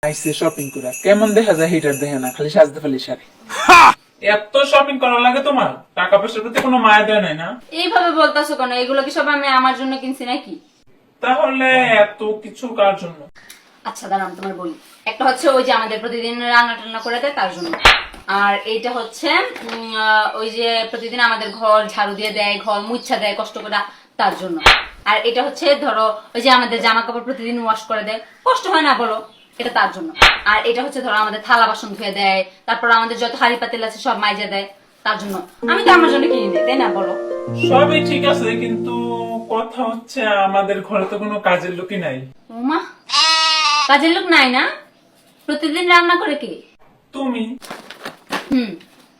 আইসে শপিং করা কেমন দেখা যায় হিটার দেখে না, খালি সাজতে ফেলি শাড়ি। এত শপিং করা লাগে তোমার? টাকা পয়সার প্রতি কোনো মায়া দেয় নাই না? এইভাবে বলতাছো কেন? এগুলো কি সব আমি আমার জন্য কিনছি নাকি? তাহলে এত কিছু কার জন্য? আচ্ছা দাঁড়ান তোমার বলি। একটা হচ্ছে ওই যে আমাদের প্রতিদিন রান্না টান্না করে দেয় তার জন্য, আর এইটা হচ্ছে ওই যে প্রতিদিন আমাদের ঘর ঝাড়ু দিয়ে দেয়, ঘর মুছা দেয় কষ্ট করে, তার জন্য। আর এটা হচ্ছে ধরো ওই যে আমাদের জামা কাপড় প্রতিদিন ওয়াশ করে দেয়, কষ্ট হয় না বলো, এটা তার জন্য। আর এটা হচ্ছে ধরো আমাদের থালা বাসন ধুয়ে দেয়, তারপর আমাদের যত হাড়ি পাতিল আছে সব মাইজা দেয়, তার জন্য। আমি তো আমার জন্য কিনে দিই, তাই না বলো? সবই ঠিক আছে, কিন্তু কথা হচ্ছে আমাদের ঘরে তো কোনো কাজের লোকই নাই। ওমা, কাজের লোক নাই না? প্রতিদিন রান্না করে কে? তুমি।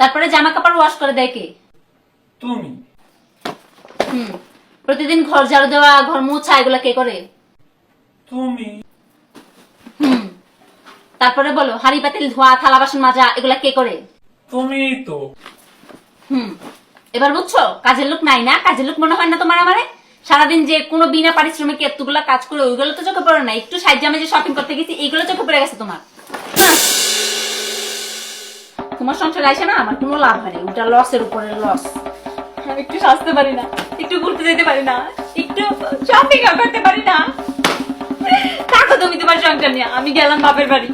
তারপরে জামা কাপড় ওয়াশ করে দেয় কে? তুমি। প্রতিদিন ঘর ঝাড়ু দেওয়া, ঘর মোছা, এগুলা কে করে? তুমি। তারপরে বলো হাড়ি পাতিল ধোয়া, থালা বাসন মাজা, এগুলা কে করে? তুমি তো। এবার বুঝছো কাজের লোক নাই না? কাজের লোক মনে হয় না তোমার আমারে? সারাদিন যে কোনো বিনা পারিশ্রমিক এতগুলা কাজ করে ওইগুলো তো চোখে পড়ে না, একটু সাহায্য আমি যে শপিং করতে গেছি এইগুলো চোখে পড়ে গেছে তোমার। তোমার সংসার আইসে না আমার কোনো লাভ হয়নি, ওটা লসের উপরে লস। আমি একটু সাজতে পারি না, একটু ঘুরতে যেতে পারি না, একটু শপিং করতে পারি না। থাকো তুমি তোমার সংসার নিয়ে, আমি গেলাম বাপের বাড়ি।